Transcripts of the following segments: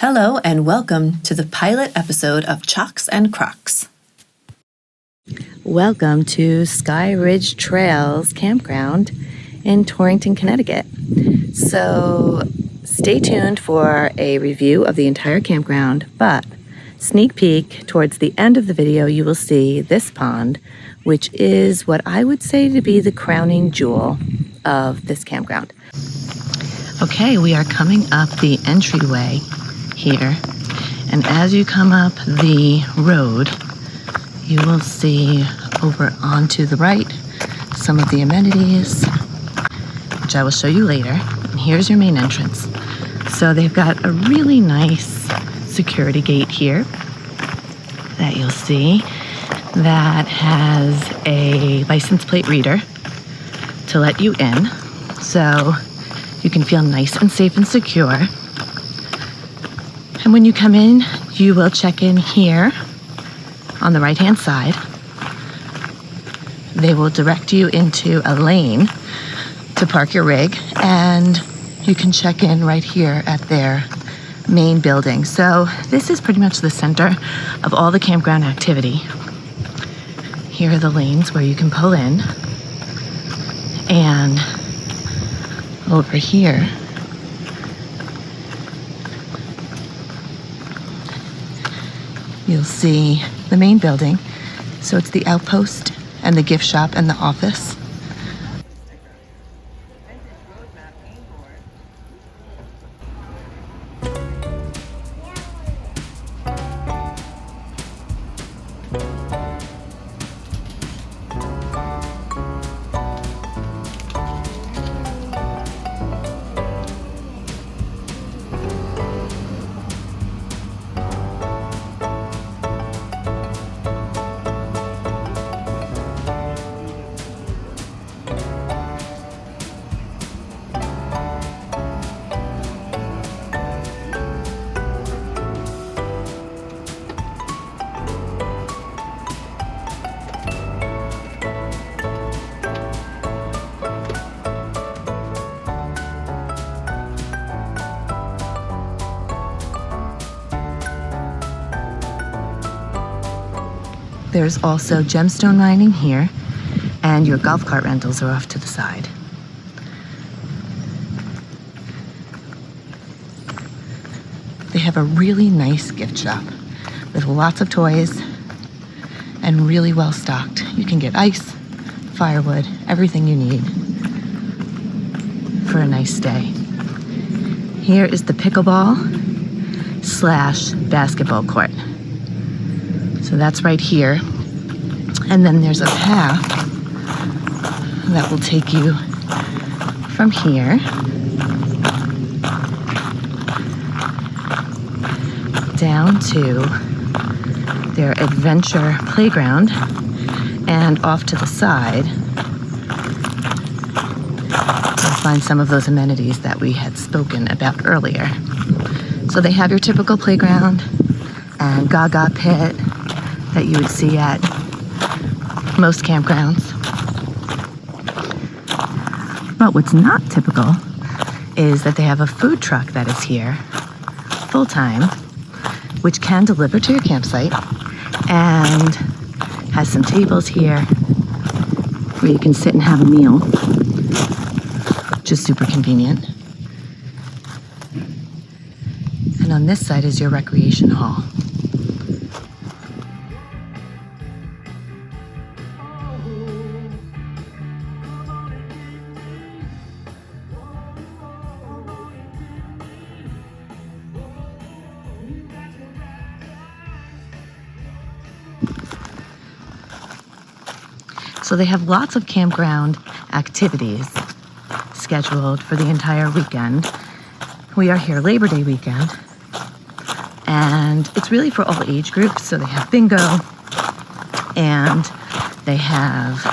Hello and welcome to the pilot episode of Chocks and Crocs. Welcome to Skyridge Trails Campground in Torrington, Connecticut. So stay tuned for a review of the entire campground, but sneak peek, towards the end of the video you will see this pond, which is what I would say to be the crowning jewel of this campground. Okay, we are coming up the entryway here, and as you come up the road you will see over onto the right some of the amenities, which I will show you later. And here's your main entrance. So they've got a really nice security gate here that you'll see that has a license plate reader to let you in, so you can feel nice and safe and secure. And when you come in, you will check in here on the right-hand side. They will direct you into a lane to park your rig, and you can check in right here at their main building. So this is pretty much the center of all the campground activity. Here are the lanes where you can pull in, and over here you'll see the main building. So it's the outpost and the gift shop and the office. There's also gemstone mining here, and your golf cart rentals are off to the side. They have a really nice gift shop with lots of toys and really well stocked. You can get ice, firewood, everything you need for a nice day. Here is the pickleball/basketball court. So that's right here. And then there's a path that will take you from here down to their adventure playground, and off to the side you'll find some of those amenities that we had spoken about earlier. So they have your typical playground and gaga pit that you would see at most campgrounds. But what's not typical is that they have a food truck that is here full-time, which can deliver to your campsite, and has some tables here where you can sit and have a meal, which is super convenient. And on this side is your recreation hall. So they have lots of campground activities scheduled for the entire weekend. We are here Labor Day weekend, and it's really for all age groups. So they have bingo, and they have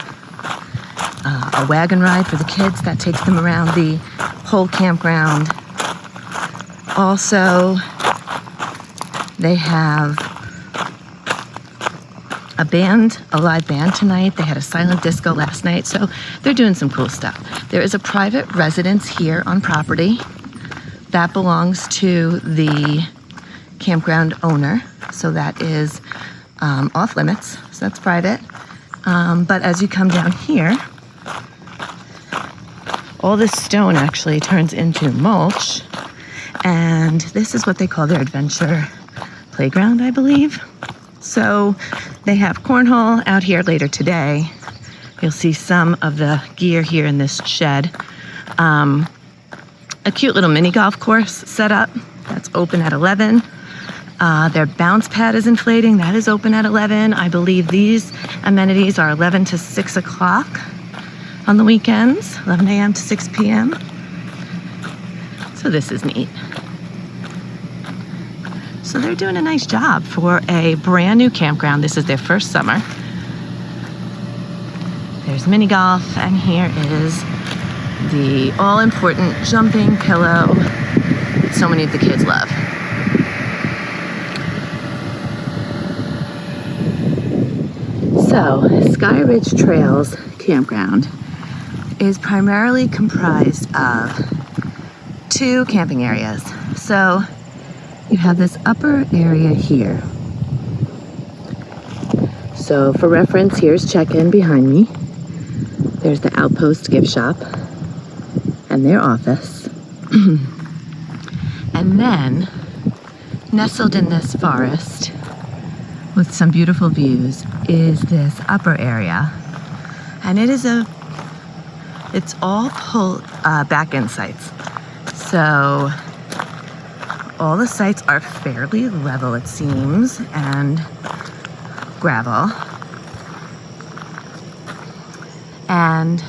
a wagon ride for the kids that takes them around the whole campground. Also, they have a live band tonight. They had a silent disco last night, so they're doing some cool stuff. There is a private residence here on property that belongs to the campground owner, so that is off limits, so that's private. But as you come down here, all this stone actually turns into mulch, and this is what they call their adventure playground, I believe. So they have cornhole out here later today. You'll see some of the gear here in this shed. A cute little mini golf course set up. That's open at 11. Their bounce pad is inflating. That is open at 11. I believe these amenities are 11 to 6 o'clock on the weekends, 11 a.m. to 6 p.m. So this is neat. So they're doing a nice job for a brand new campground. This is their first summer. There's mini golf, and here is the all-important jumping pillow that so many of the kids love. So, Skyridge Trails Campground is primarily comprised of 2 camping areas. So, you have this upper area here. So, for reference, here's check-in behind me. There's the Outpost gift shop and their office. And then, nestled in this forest with some beautiful views, is this upper area. And it's all back-end sites. So all the sites are fairly level, it seems, and gravel. And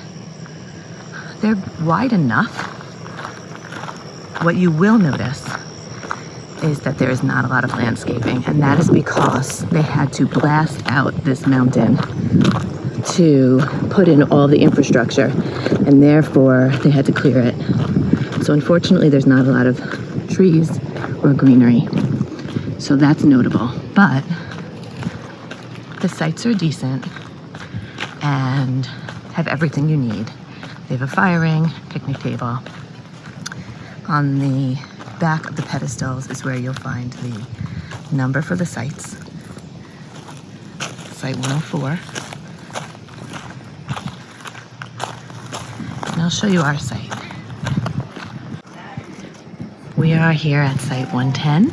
they're wide enough. What you will notice is that there is not a lot of landscaping, and that is because they had to blast out this mountain to put in all the infrastructure, and therefore they had to clear it. So unfortunately, there's not a lot of trees or greenery. So that's notable. But the sites are decent and have everything you need. They have a fire ring, picnic table. On the back of the pedestals is where you'll find the number for the sites. Site 104. And I'll show you our site. We are here at site 110.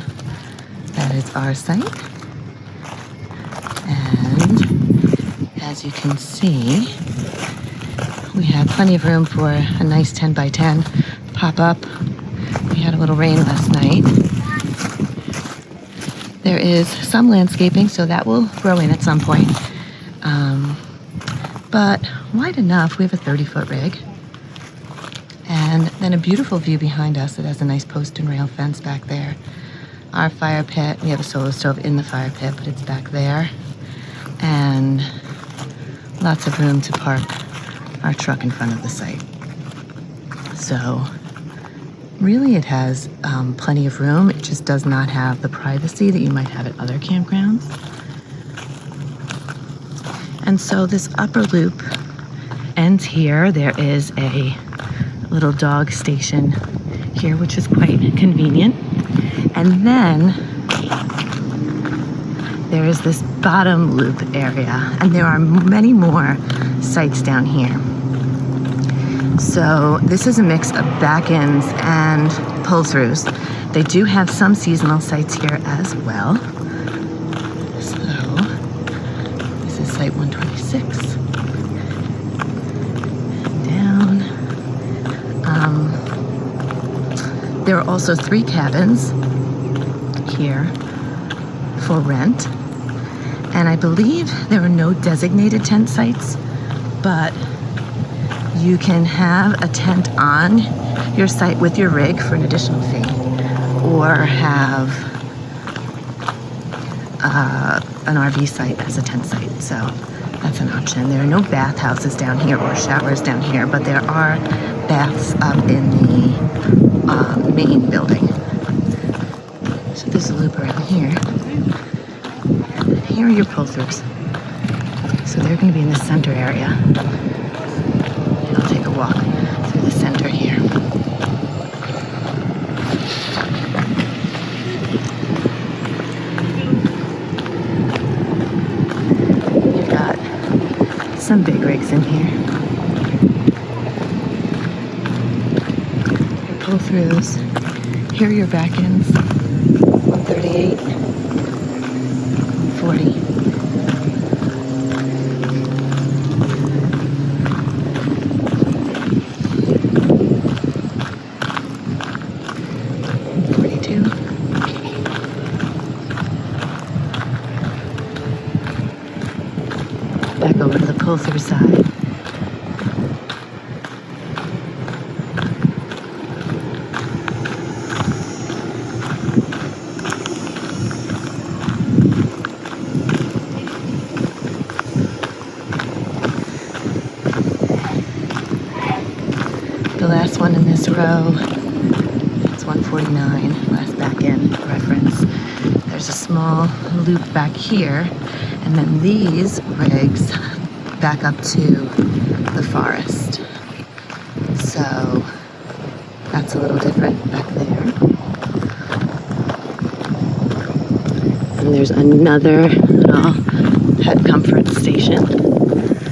That is our site. And as you can see, we have plenty of room for a nice 10 by 10 pop-up. We had a little rain last night. There is some landscaping, so that will grow in at some point. But wide enough. We have a 30-foot rig. And then a beautiful view behind us that has a nice post and rail fence back there. Our fire pit, we have a solo stove in the fire pit, but it's back there. And lots of room to park our truck in front of the site. So really it has plenty of room. It just does not have the privacy that you might have at other campgrounds. And so this upper loop ends here. There is a little dog station here, which is quite convenient. And then there is this bottom loop area, and there are many more sites down here. So this is a mix of back ends and pull-throughs. They do have some seasonal sites here as well. So this is site 126. Down. There are also 3 cabins here for rent. And I believe there are no designated tent sites, but you can have a tent on your site with your rig for an additional fee, or have an RV site as a tent site. So that's an option. There are no bathhouses down here or showers down here, but there are baths up in the main building. So there's a loop around here. And here are your pull-throughs. So they're going to be in the center area. I'll take a walk through the center here. some big rigs in here. Your pull-throughs. Here are your back ends. 138, 140. Back over to the pull-through side. The last one in this row, it's 149, last back end reference. There's a small loop back here, and then these rigs back up to the forest. So that's a little different back there. And there's another little head comfort station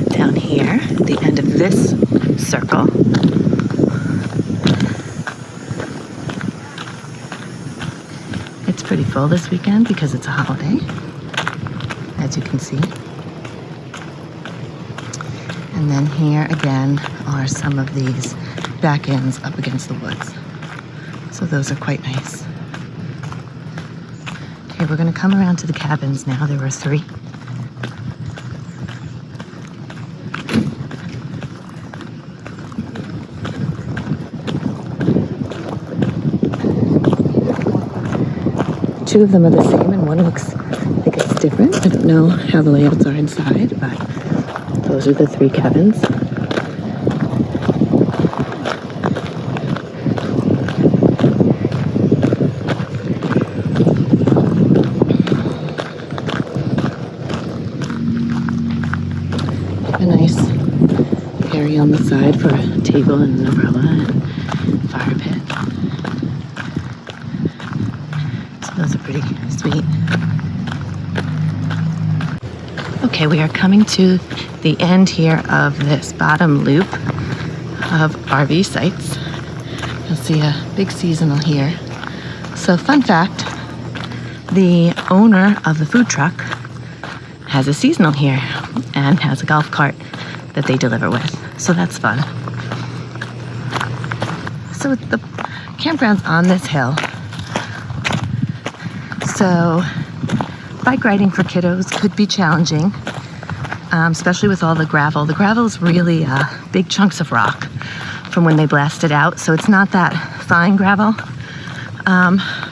down here at the end of this circle. It's pretty full this weekend because it's a holiday, as you can see. And then here again are some of these back ends up against the woods. So those are quite nice. Okay, we're gonna come around to the cabins now. There were 3. Two of them are the same and one looks like it's different. I don't know how the layouts are inside, but those are the 3 cabins. A nice area on the side for a table and an umbrella and fire pit. So those are pretty sweet. Okay, we are coming to the end here of this bottom loop of RV sites. You'll see a big seasonal here. So fun fact, the owner of the food truck has a seasonal here and has a golf cart that they deliver with. So that's fun. So the campground's on this hill. So bike riding for kiddos could be challenging, especially with all the gravel. The gravel is really big chunks of rock from when they blast it out. So it's not that fine gravel,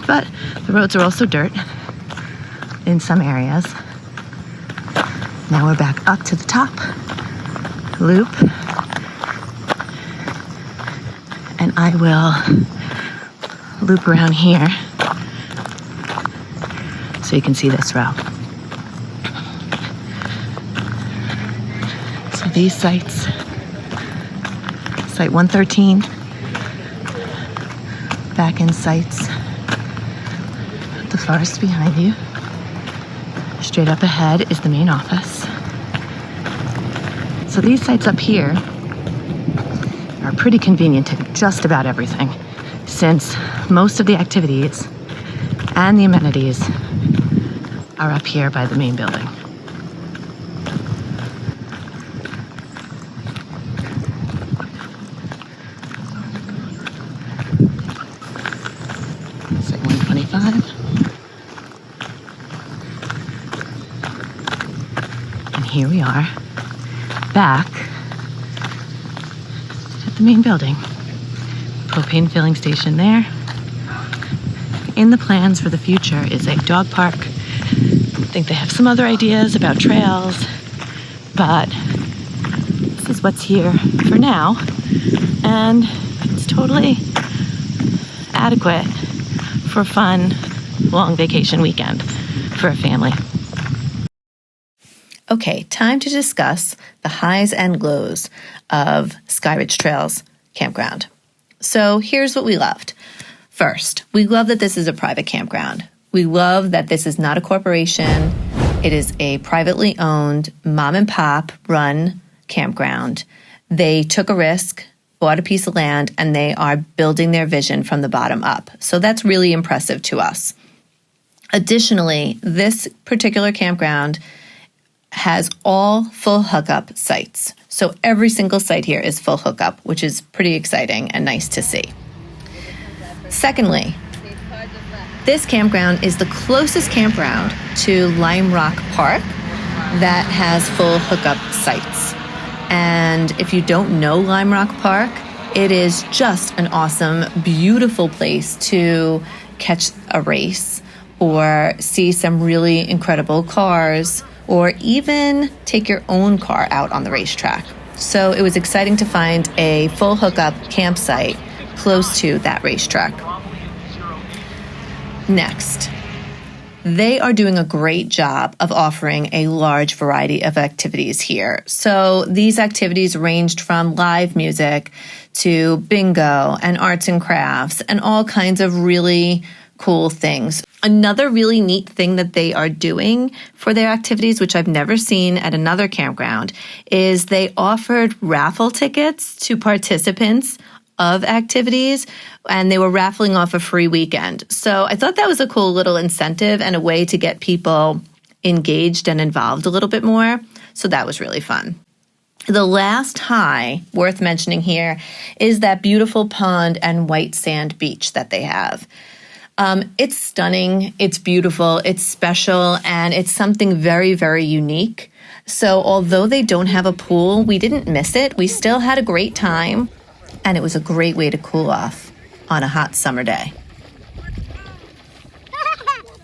but the roads are also dirt in some areas. Now we're back up to the top loop, and I will loop around here so you can see this row. So these sites, site 113, back end sites, the forest behind you. Straight up ahead is the main office. So these sites up here are pretty convenient to just about everything, since most of the activities and the amenities are up here by the main building. Site 125. And here we are, back at the main building. Propane filling station there. In the plans for the future is a dog park. I think they have some other ideas about trails, but this is what's here for now, and it's totally adequate for a fun, long vacation weekend for a family. Okay, time to discuss the highs and lows of Skyridge Trails Campground. So here's what we loved. First, we love that this is a private campground. We love that this is not a corporation. It is a privately owned, mom and pop run campground. They took a risk, bought a piece of land, and they are building their vision from the bottom up. So that's really impressive to us. Additionally, this particular campground has all full hookup sites. So every single site here is full hookup, which is pretty exciting and nice to see. Secondly, this campground is the closest campground to Limerock Park that has full hookup sites. And if you don't know Limerock Park, it is just an awesome, beautiful place to catch a race or see some really incredible cars, or even take your own car out on the racetrack. So it was exciting to find a full hookup campsite close to that racetrack. Next, they are doing a great job of offering a large variety of activities here. So these activities ranged from live music to bingo and arts and crafts and all kinds of really cool things. Another really neat thing that they are doing for their activities, which I've never seen at another campground, is they offered raffle tickets to participants of activities, and they were raffling off a free weekend. So I thought that was a cool little incentive and a way to get people engaged and involved a little bit more. So that was really fun. The last high worth mentioning here is that beautiful pond and white sand beach that they have. It's stunning, it's beautiful, it's special, and it's something very, very unique. So although they don't have a pool, we didn't miss it. We still had a great time, and it was a great way to cool off on a hot summer day.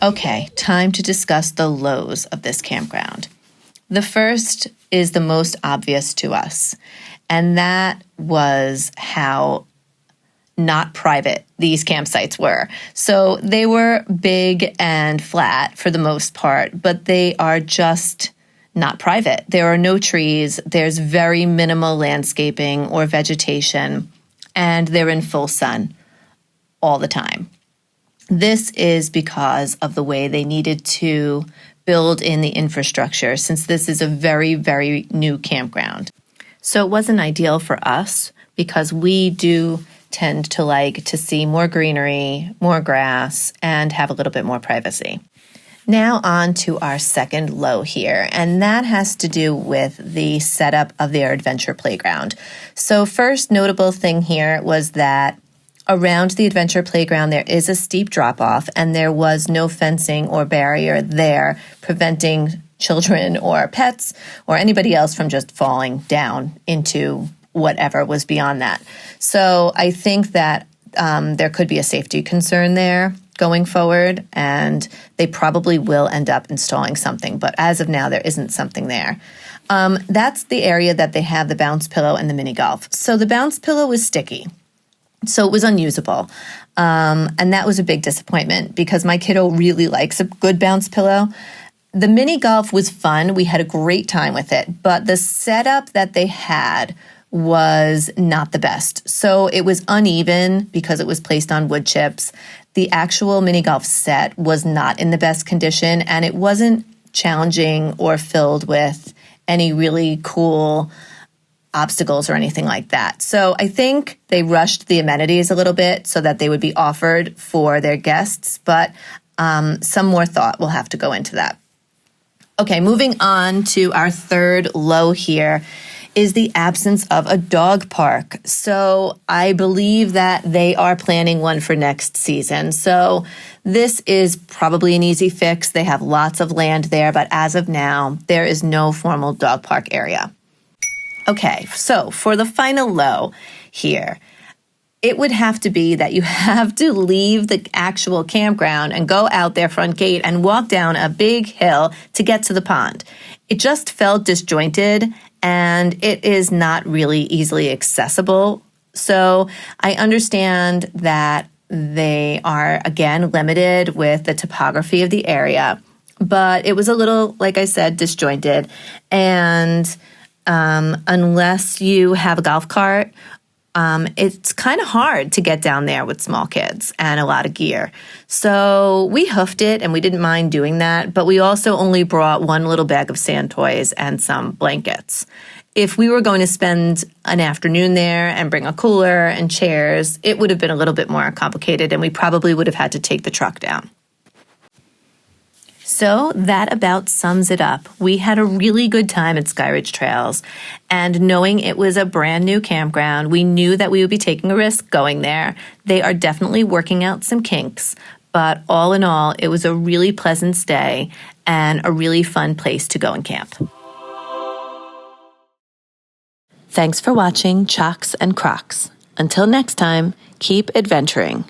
Okay, time to discuss the lows of this campground. The first is the most obvious to us, and that was how not private these campsites were. So they were big and flat for the most part, but they are just not private. There are no trees, there's very minimal landscaping or vegetation, and they're in full sun all the time. This is because of the way they needed to build in the infrastructure, since this is a very, very new campground. So it wasn't ideal for us because we do tend to like to see more greenery, more grass, and have a little bit more privacy. Now on to our second low here, and that has to do with the setup of their adventure playground. So first notable thing here was that around the adventure playground there is a steep drop-off, and there was no fencing or barrier there preventing children or pets or anybody else from just falling down into whatever was beyond that. So I think that there could be a safety concern there going forward, and they probably will end up installing something. But as of now, there isn't something there. That's the area that they have the bounce pillow and the mini golf. So the bounce pillow was sticky, so it was unusable. And that was a big disappointment because my kiddo really likes a good bounce pillow. The mini golf was fun. We had a great time with it, but the setup that they had was not the best. So it was uneven because it was placed on wood chips. The actual mini golf set was not in the best condition, and it wasn't challenging or filled with any really cool obstacles or anything like that. So I think they rushed the amenities a little bit so that they would be offered for their guests, but some more thought will have to go into that. Okay, moving on to our third low here is the absence of a dog park. So I believe that they are planning one for next season. So this is probably an easy fix. They have lots of land there, but as of now, there is no formal dog park area. Okay, so for the final low here, it would have to be that you have to leave the actual campground and go out their front gate and walk down a big hill to get to the pond. It just felt disjointed, and it is not really easily accessible. So I understand that they are, again, limited with the topography of the area, but it was a little, like I said, disjointed. And unless you have a golf cart, it's kind of hard to get down there with small kids and a lot of gear. So we hoofed it, and we didn't mind doing that, but we also only brought one little bag of sand toys and some blankets. if we were going to spend an afternoon there and bring a cooler and chairs, it would have been a little bit more complicated, and we probably would have had to take the truck down. So that about sums it up. We had a really good time at Skyridge Trails, and knowing it was a brand new campground, we knew that we would be taking a risk going there. They are definitely working out some kinks, but all in all, it was a really pleasant stay and a really fun place to go and camp. Thanks for watching Chocks and Crocs. Until next time, keep adventuring.